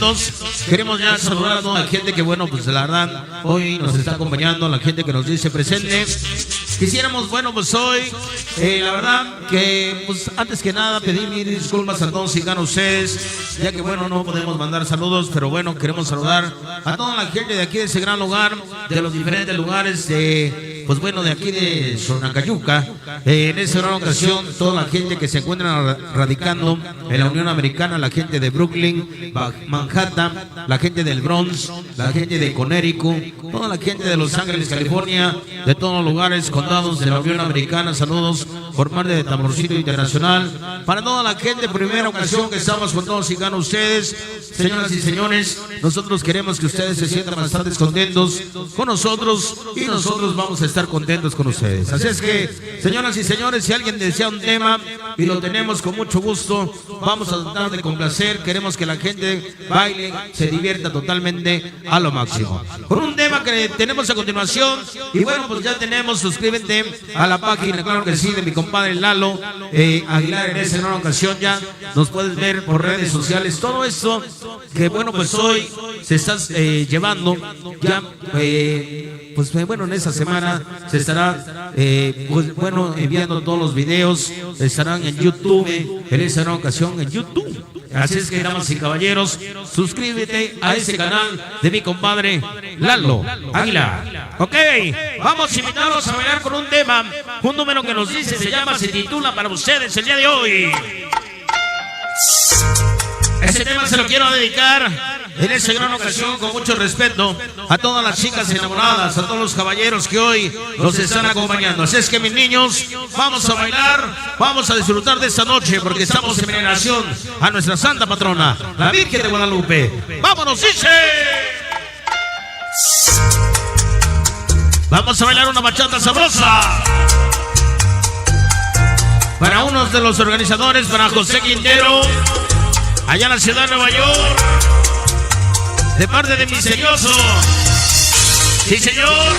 contentos. Queremos ya saludar a toda la gente que, bueno, pues la verdad, hoy nos está acompañando, la gente que nos dice presente. Quisiéramos, bueno, pues hoy, la verdad que, pues antes que nada, pedir mil disculpas a todos y a ustedes, ya que, bueno, no podemos mandar saludos, pero bueno, queremos saludar a toda la gente de aquí de ese gran lugar, de los diferentes lugares de, pues bueno, de aquí de Sonacayuca. En esta gran ocasión, toda la gente que se encuentra radicando en la Unión Americana, la gente de Brooklyn, Manhattan, la gente del Bronx, la gente de Connecticut, toda la gente de Los Ángeles, California, de todos los lugares, condados de la Unión Americana. Saludos por parte de Tamborcito Internacional. Para toda la gente, primera ocasión que estamos con todos y cada ustedes, señoras y señores, nosotros queremos que ustedes se sientan bastante contentos con nosotros y nosotros vamos a estar contentos con ustedes. Así es que, señoras y señores, si alguien desea un tema y lo tenemos con mucho gusto, vamos a tratar de complacer. Queremos que la gente baile, se divierta totalmente a lo máximo. Con un tema que tenemos a continuación, y bueno, pues ya tenemos, suscríbete a la página, claro que sí, de mi compadre Lalo Aguilar. En esa gran ocasión ya nos puedes ver por redes sociales. Todo esto que, bueno, pues hoy se está llevando ya, pues bueno, en esta semana se estará, pues bueno, enviando todos los videos, estarán en YouTube, en esa gran ocasión en YouTube. Así es que, damas y caballeros, suscríbete a ese canal de mi compadre Lalo Aguilar. Ok, vamos a invitarlos a bailar con un tema, un número que nos dice, se titula para ustedes el día de hoy. Ese tema se lo quiero dedicar en esa gran ocasión, con mucho respeto, a todas las chicas enamoradas, a todos los caballeros que hoy nos están acompañando. Así es que, mis niños, vamos a bailar, vamos a disfrutar de esta noche, porque estamos en veneración a nuestra santa patrona, la Virgen de Guadalupe. ¡Vámonos, dice! Vamos a bailar una bachata sabrosa. Para unos de los organizadores, para José Quintero, allá en la ciudad de Nueva York, de parte de Misterioso. Sí, señor.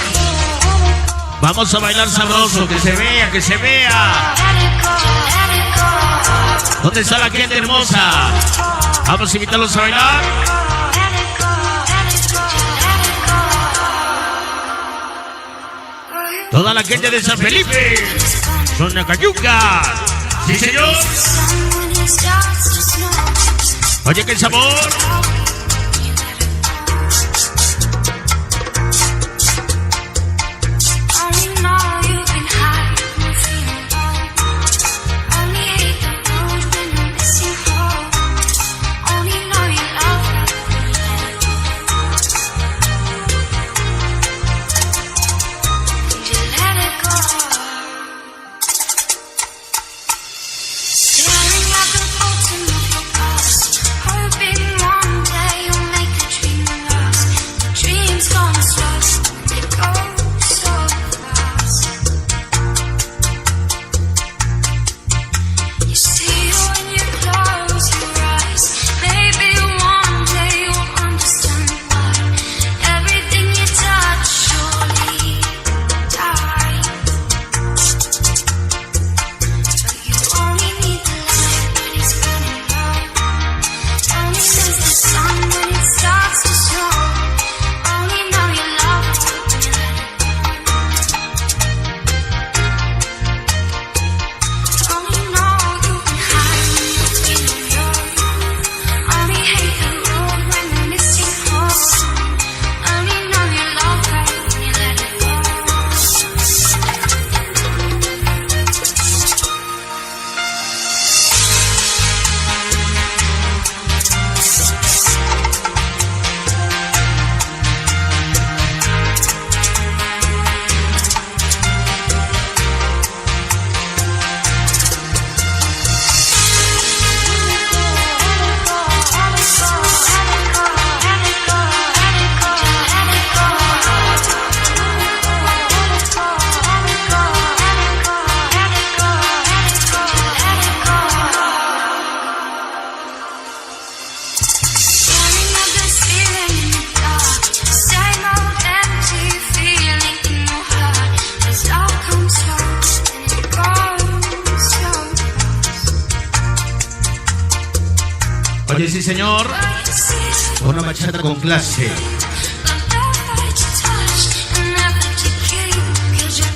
Vamos a bailar sabroso, que se vea, que se vea. ¿Dónde está la gente hermosa? Vamos a invitarlos a bailar. Toda la gente de San Felipe, Sonacayuca. Sí, señor. Oye, qué sabor. Oye, sí, señor. una bachata con clase.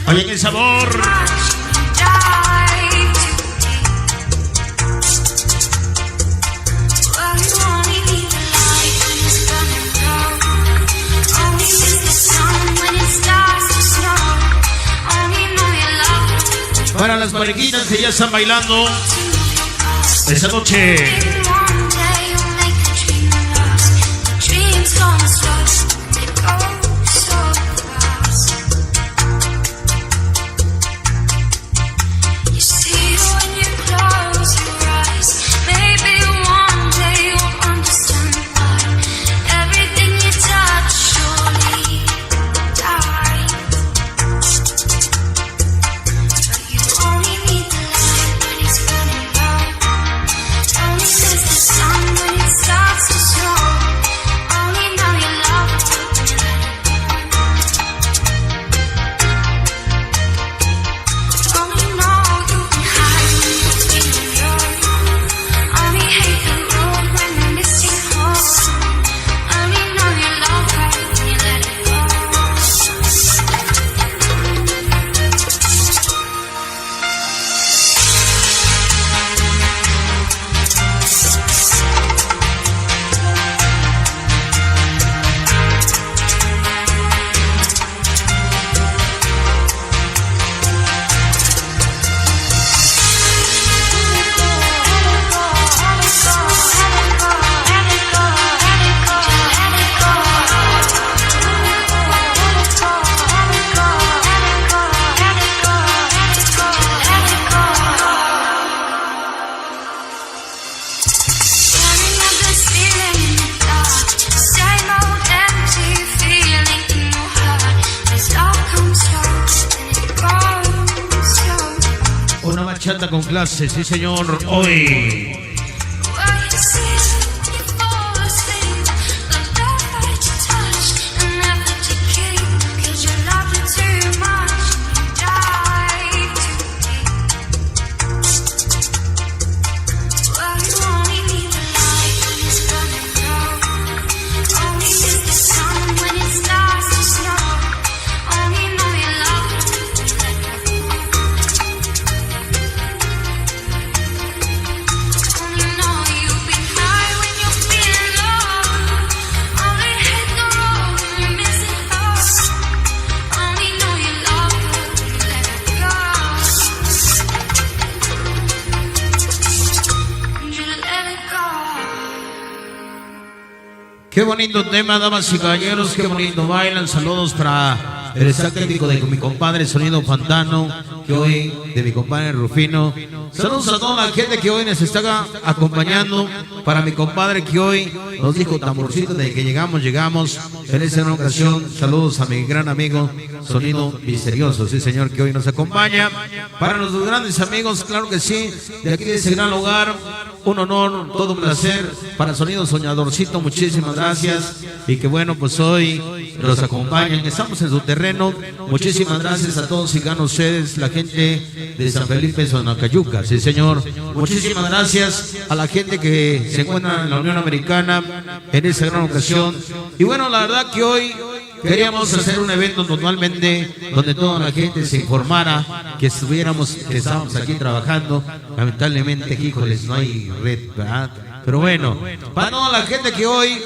Oye, el sabor. Para las parejitas que ya están bailando esta noche. Bachata con clase, sí señor, hoy. Qué bonito tema, damas y caballeros, qué bonito bailan. Saludos para el staff técnico de mi compadre Sonido Pantano, que hoy, de mi compadre Rufino. Saludos a toda la gente que hoy nos está acompañando. Para mi compadre que hoy nos dijo tamborcito de que llegamos. En esta ocasión, saludos a mi gran amigo Sonido Misterioso, sí señor, que hoy nos acompaña. Para nuestros grandes amigos, claro que sí, de aquí de ese gran lugar. Un honor, todo un placer. Para Sonido Soñadorcito, muchísimas gracias. Y que bueno, pues hoy nos acompañan. Estamos en su terreno. Muchísimas gracias a todos y ganan ustedes, la gente de San Felipe, Sonacayuca. Sí, señor. Muchísimas gracias a la gente que se encuentra en la Unión Americana en esta gran ocasión. Y bueno, la verdad que hoy queríamos hacer un evento totalmente donde toda la gente se informara que estábamos aquí trabajando. Lamentablemente, híjoles, no hay red, ¿verdad? Pero bueno, para toda la gente que hoy